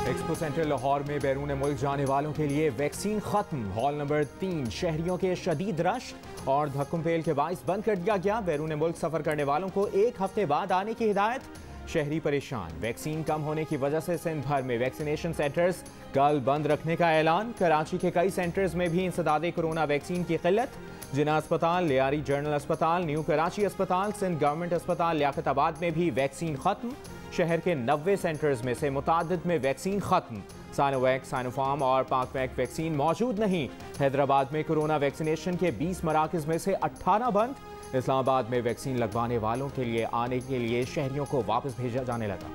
Expo centre Lahore में बैरून मुल्क जाने वालों के लिए वैक्सीन खत्म। हॉल नंबर 3 शहरियों के शदीद रश और धक्कम-पेल के बाइस बंद कर दिया गया। बैरून मुल्क सफर करने वालों को 1 हफ्ते बाद आने की हिदायत। शहरी परेशान। वैक्सीन कम होने की वजह से सिंध भर में वैक्सीनेशन सेंटर्स कल बंद रखने का ऐलान। कराची के कई सेंटर्स में भी इंसदादे कोरोना वैक्सीन की किल्लत। जिना अस्पताल, लियारी जनरल अस्पताल, न्यू कराची अस्पताल, सिंध गवर्नमेंट अस्पताल लियाकताबाद में भी वैक्सीन खत्म। शहर के 90 सेंटर्स में से मुतादिद में वैक्सीन खत्म। साइनोवैक, साइनोफार्म और पाकवैक वैक्सीन मौजूद नहीं। हैदराबाद में कोरोना वैक्सीनेशन के 20 मराकज में से 18 बंद। इस्लामाबाद में वैक्सीन लगवाने वालों के लिए आने के लिए शहरियों को वापस भेजा जाने लगा।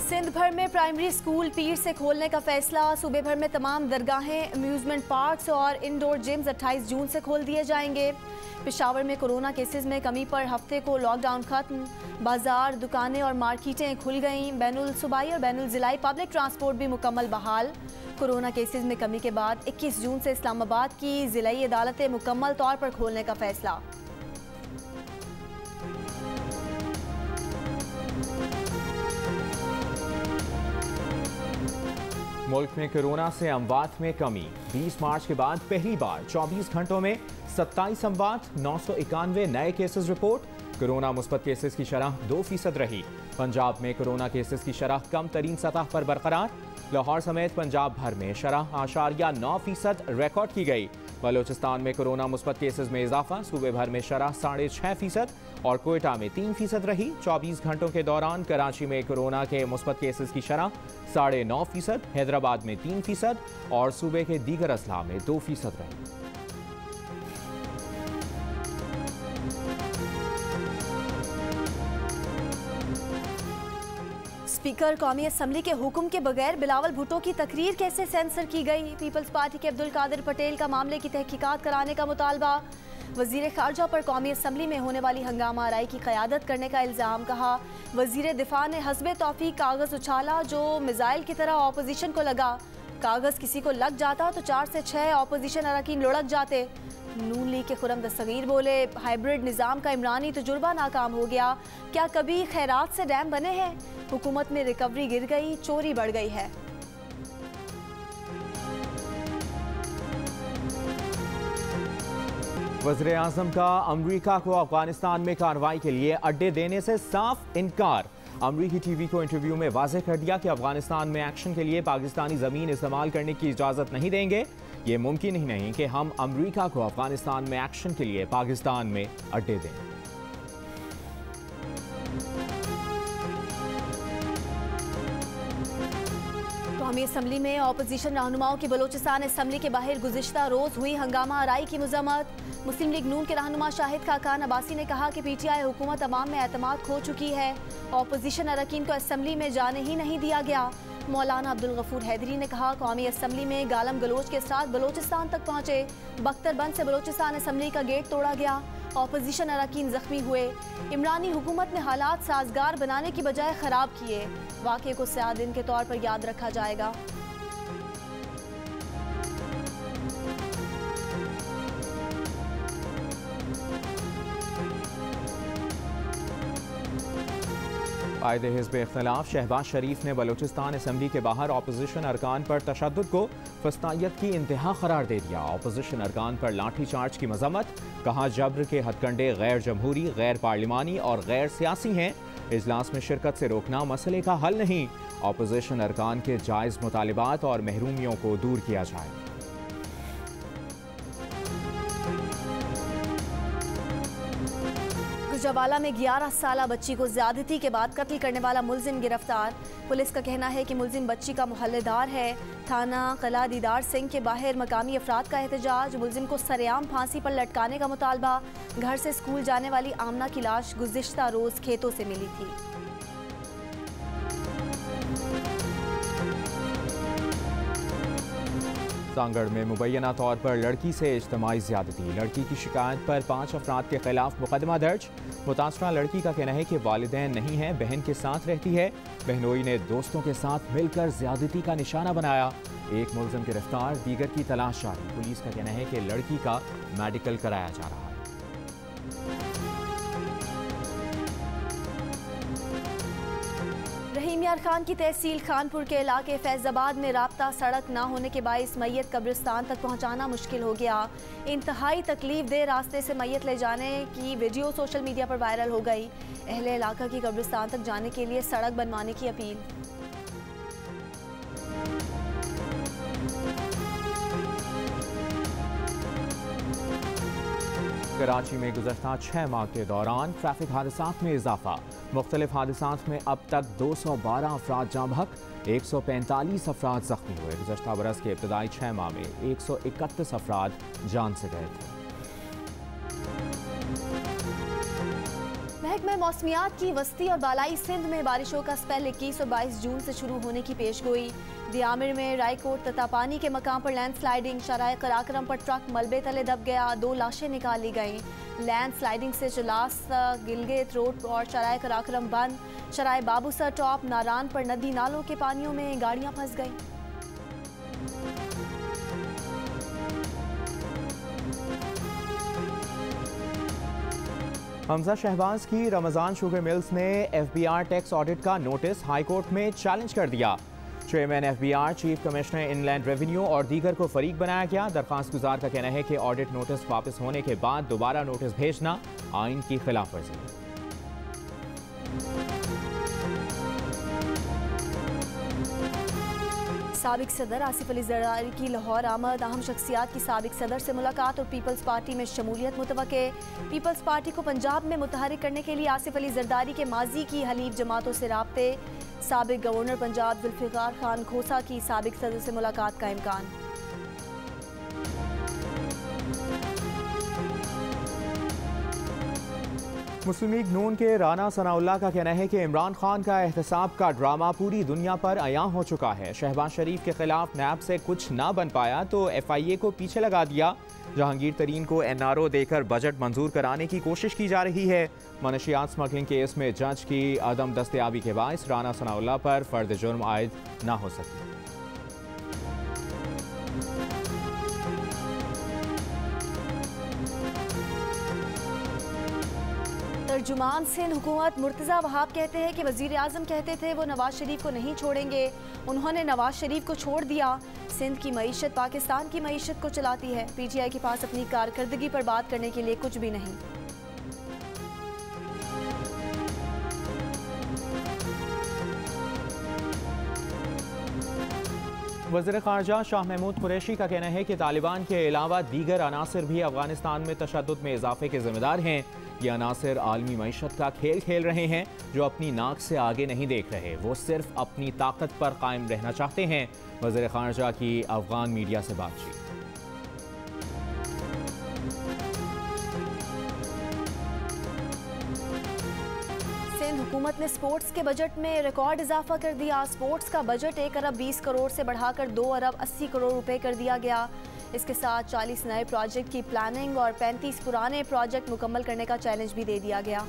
सिंध भर में प्राइमरी स्कूल पीर से खोलने का फैसला। सूबे भर में तमाम दरगाहें, अम्यूजमेंट पार्क्स और इंडोर जिम्स 28 जून से खोल दिए जाएंगे। पेशावर में कोरोना केसेस में कमी पर हफ्ते को लॉकडाउन खत्म। बाजार, दुकानें और मार्केटें खुल गईं। बैनुल सूबाई और बैनुल जिलाई पब्लिक ट्रांसपोर्ट भी मुकम्मल बहाल। कोरोना केसेस में कमी के बाद 21 जून से इस्लामाबाद की जिलाई अदालतें मुकम्मल तौर पर खोलने का फैसला। मुल्क में कोरोना से अमवात में कमी। 20 मार्च के बाद पहली बार 24 घंटों में 27 अमवात, 991 नए केसेस रिपोर्ट। कोरोना मुस्बत केसेस की शरह 2% रही। पंजाब में कोरोना केसेस की शरह कम तरीन सतह पर बरकरार। लाहौर समेत पंजाब भर में शरह 8.9% रिकॉर्ड की गई। बलोचिस्तान में कोरोना मुस्बत केसेस में इजाफा। सूबे भर में शरह 6.5% और कोयटा में 3% रही। 24 घंटों के दौरान कराची में कोरोना के मुस्बत केसेस की शरह 9.5%, हैदराबाद में 3% और सूबे के दीगर अजला में 2% रही। स्पीकर कौमी असम्बली के हुक्म के बगैर बिलावल भुट्टो की तकरीर कैसे सेंसर की गई। पीपल्स पार्टी के अब्दुल कादिर पटेल का मामले की तहकीकात कराने का मुतालबा। वजीर खारजा पर कौमी असम्बली में होने वाली हंगामा आराई की क़यादत करने का इल्ज़ाम। कहा वजीर दिफा ने हस्बे तौफीक कागज़ उछाला जो मिसाइल की तरह ऑपोजिशन को लगा। कागज़ किसी को लग जाता तो 4 से 6 ऑपोजिशन अरकान लुढ़क जाते। नून लीग के खुरम दस्तगीर बोले हाइब्रिड निज़ाम का इमरानी तजुर्बा नाकाम हो गया। क्या कभी खैरात से डैम बने हैं? हुकूमत में रिकवरी गिर गई, चोरी बढ़ गई है। वज़ीर आज़म का अमरीका को अफगानिस्तान में कार्रवाई के लिए अड्डे देने से साफ इनकार। अमरीकी टीवी को इंटरव्यू में वाज़ेह कर दिया कि अफगानिस्तान में एक्शन के लिए पाकिस्तानी ज़मीन इस्तेमाल करने की इजाज़त नहीं देंगे। ये मुमकिन ही नहीं कि हम अमरीका को अफगानिस्तान में एक्शन के लिए पाकिस्तान में अड्डे दें। कौमी असम्बली में अपोजिशन रहनुमाओं की बलोचिस्तान असम्बली के बाहर गुज़िश्ता रोज़ हुई हंगामा आराई की मज़म्मत। मुस्लिम लीग नून के रहनुमा शाहिद खाकान अब्बासी ने कहा कि PTI हुकूमत अवाम में एतमाद खो चुकी है। अपोजिशन अरकान को असम्बली में जाने ही नहीं दिया गया। मौलाना अब्दुल गफूर हैदरी ने कहा कौमी असम्बली में गालम गलोच के साथ बलोचिस्तान तक पहुँचे। बख्तरबंद से बलोचिस्तान असम्बली का गेट तोड़ा गया। अपोजिशन अरकान जख्मी हुए। इमरानी हुकूमत ने हालात साजगार बनाने की बजाय ख़राब किए। वाक़े को स्याह दिन के तौर पर याद रखा जाएगा। कायदे हिज़्ब इख्तिलाफ शहबाज शरीफ ने बलोचिस्तान असम्बली के बाहर अपोजिशन अरकान पर तशद्दुद को फस्तायत की इंतहा करार दे दिया। अपोजिशन अरकान पर लाठी चार्ज की मजम्मत। कहा जब्र के हथकंडे गैर जमहूरी, गैर पार्लिमानी और गैर सियासी हैं। इजलास में शिरकत से रोकना मसले का हल नहीं। अपोजिशन अरकान के जायज़ मुतालिबात और महरूमियों को दूर किया जाए। गुजरावाला में 11 साला बच्ची को ज्यादती के बाद कत्ल करने वाला मुलजिम गिरफ्तार। पुलिस का कहना है कि मुलजिम बच्ची का मोहल्लेदार है। थाना कला दीदार सिंह के बाहर मकामी अफराद का एहतजाज। मुलजिम को सरेआम फांसी पर लटकाने का मुतालबा। घर से स्कूल जाने वाली आमना की लाश गुज़िश्ता रोज खेतों से मिली थी। सांगड़ में मुबैना तौर पर लड़की से इज्तमाई ज़्यादती। लड़की की शिकायत पर 5 अफराद के खिलाफ मुकदमा दर्ज। मुतासरा लड़की का कहना है कि वालिदैन नहीं है, बहन के साथ रहती है। बहनोई ने दोस्तों के साथ मिलकर ज़्यादती का निशाना बनाया। एक मुलजिम गिरफ्तार, दीगर की तलाश जारी। पुलिस का कहना है कि लड़की का मेडिकल कराया जा रहा है। रहीम यार खान की तहसील खानपुर के इलाके फैजाबाद में राब्ता सड़क ना होने के बाइस मैयत कब्रिस्तान तक पहुंचाना मुश्किल हो गया। इंतहाई तकलीफ दे रास्ते से मैयत ले जाने की वीडियो सोशल मीडिया पर वायरल हो गई। अहले इलाका की कब्रिस्तान तक जाने के लिए सड़क बनवाने की अपील। कराची में गुज़श्ता 6 माह के दौरान ट्रैफिक हादसात में इजाफा। मुख्तलिफ हादसात में अब तक 212 अफराद जाँ बहक, 145 अफराद जख्मी हुए। गुज़श्ता बरस के इब्तदाई 6 माह में 131 अफराद जान से गए थे। महकमा मौसमियात की वस्ती और बालाई सिंध में बारिशों का स्पेल 21 और 22 जून से शुरू होने की पेशगोई। दियामिर में रायकोट ततापानी के मकाम पर लैंडस्लाइडिंग, शराय कराक्रम पर ट्रक मलबे तले दब गया, 2 लाशें निकाली गईं। लैंडस्लाइडिंग से चलास गिलगित रोड और शराय कराक्रम बंद। शराय बाबूसर टॉप नारान पर नदी नालों के पानियों में गाड़ियां फंस गईं। हमजा शहबाज की रमजान शुगर मिल्स ने FBR टैक्स ऑडिट का नोटिस हाईकोर्ट में चैलेंज कर दिया। Chairman FBR, chief commissioner inland revenue और दीगर को फरीक बनाया गया। दरख्वास्त गुजार का कहना है कि ऑडिट नोटिस वापस होने के बाद दोबारा नोटिस भेजना आइन की खिलाफ वर्जी है। साबिक सदर आसिफ अली जरदारी की लाहौर आमद, अहम शख्सियात की साबिक सदर से मुलाकात और पीपल्स पार्टी में शमूलियत मुतवक्के। पीपल्स पार्टी को पंजाब में मुतहरिक करने के लिए आसिफ अली जरदारी के माजी की हलीफ जमातों से राब्ते। साबिक गवर्नर पंजाब जुल्फिकार खान खोसा की साबिक सदर से मुलाकात का इम्कान। मुस्लिम लीग नून के राना सनाउल्लाह का कहना है कि इमरान खान का एहतसाब का ड्रामा पूरी दुनिया पर अयां हो चुका है। शहबाज शरीफ के खिलाफ नैब से कुछ ना बन पाया तो FIA को पीछे लगा दिया। जहांगीर तरीन को NRO देकर बजट मंजूर कराने की कोशिश की जा रही है। मनशियात स्मगलिंग केस में जज की अदम दस्तयाबी के बायस राना सनाउल्लाह पर फर्द जुर्म आयद न हो सकी। तर्जुमान सिंध हुकूमत मुर्तज़ा वहाब कहते हैं कि वज़ीर आज़म कहते थे वो नवाज शरीफ को नहीं छोड़ेंगे, उन्होंने नवाज शरीफ को छोड़ दिया। सिंध की मईशत पाकिस्तान की मईशत को चलाती है। PTI के पास अपनी कारकर्दगी पर बात करने के लिए कुछ भी नहीं। वज़ीर ख़ारजा शाह महमूद कुरैशी का कहना है कि तालिबान के अलावा दीगर अनासर भी अफगानिस्तान में तशद्दुद में इजाफे के ज़िम्मेदार हैं। ये अनासर आलमी मईशत का खेल खेल रहे हैं, जो अपनी नाक से आगे नहीं देख रहे, वो सिर्फ अपनी ताकत पर कायम रहना चाहते हैं। वज़ीर ख़ारजा की अफगान मीडिया से बातचीत। सिंध हुकूमत ने स्पोर्ट्स के बजट में रिकॉर्ड इजाफा कर दिया। स्पोर्ट्स का बजट 1 अरब 20 करोड़ से बढ़ाकर 2 अरब 80 करोड़ रुपए कर दिया गया। इसके साथ 40 नए प्रोजेक्ट की प्लानिंग और 35 पुराने प्रोजेक्ट मुकम्मल करने का चैलेंज भी दे दिया गया।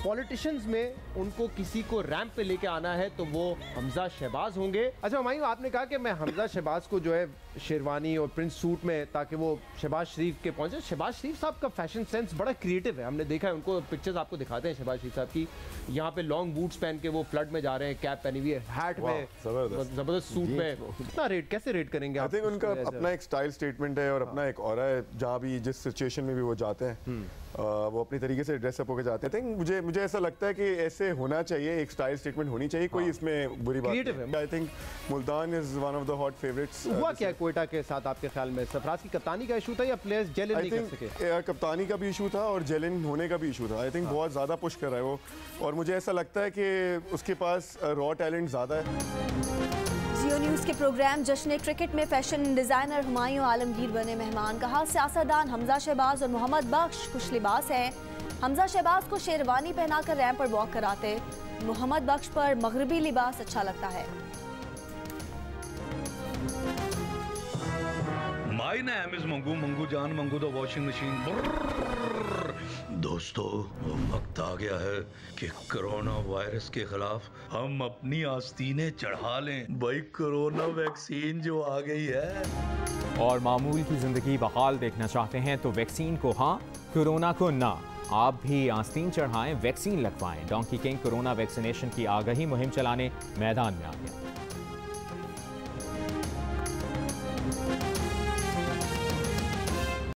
पॉलिटिशियंस में उनको किसी को रैंप पे लेके आना है तो वो हमजा शहबाज होंगे। अच्छा हुमायूं, आपने कहा कि मैं हमजा शहबाज को जो है शेरवानी और प्रिंस सूट में, ताकि वो शहबाज शरीफ के पहुंचे। शहबाज शरीफ साहब का फैशन सेंस बड़ा क्रिएटिव है, हमने देखा है, उनको पिक्चर्स आपको दिखाते हैं शहबाज शरीफ साहब की, यहाँ पे लॉन्ग बूट्स पहन के वो फ्लड में जा रहे हैं, कैप पहनी हुई है, हैट में, जबरदस्त सूट में। कितना रेट, कैसे रेट करेंगे? आई थिंक उनका अपना एक स्टाइल स्टेटमेंट है और अपना एक ऑरा है, जहाँ भी जिस सिचुएशन में भी वो जाते हैं वो अपनी तरीके से ड्रेसअप होकर जाते हैं। मुझे ऐसा लगता है कि ऐसे होना चाहिए, एक स्टाइल स्टेटमेंट होनी चाहिए, कोई इसमें बुरी बात नहीं है। I think Multan is one of the hot favourites. हुआ क्या क्वेटा के साथ आपके ख्याल में? सरफराज की कप्तानी का इशू था या प्लेयर्स जेल नहीं कर सके? कप्तानी का भी इशू था और जेलिन होने का भी इशू था। आई थिंक बहुत ज़्यादा पुश कर रहा है वो, और मुझे ऐसा लगता है कि उसके पास रॉ टैलेंट ज़्यादा है। जियो न्यूज़ के प्रोग्राम जश्न क्रिकेट में फैशन डिज़ाइनर हुमायूं आलमगीर बने मेहमान। कहा सियासतदान हमजा शहबाज और मोहम्मद बख्श खुश लिबास हैं। हमजा शहबाज को शेरवानी पहनाकर रैंप पर वॉक कराते, मोहम्मद बख्श पर मगरबी लिबास अच्छा लगता है। My name is Mangu Jahan, Mangu the washing machine. दोस्तों, वक्त आ गया है कि कोरोना वायरस के खिलाफ हम अपनी आस्तीनें चढ़ा लें। भाई, कोरोना वैक्सीन जो आ गई है। और मामूल की जिंदगी बहाल देखना चाहते हैं तो वैक्सीन को हाँ, कोरोना को ना। आप भी आस्तीन चढ़ाएं, वैक्सीन लगवाएं। डोंकी किंग कोरोना वैक्सीनेशन की आगाही मुहिम चलाने मैदान में आ गया।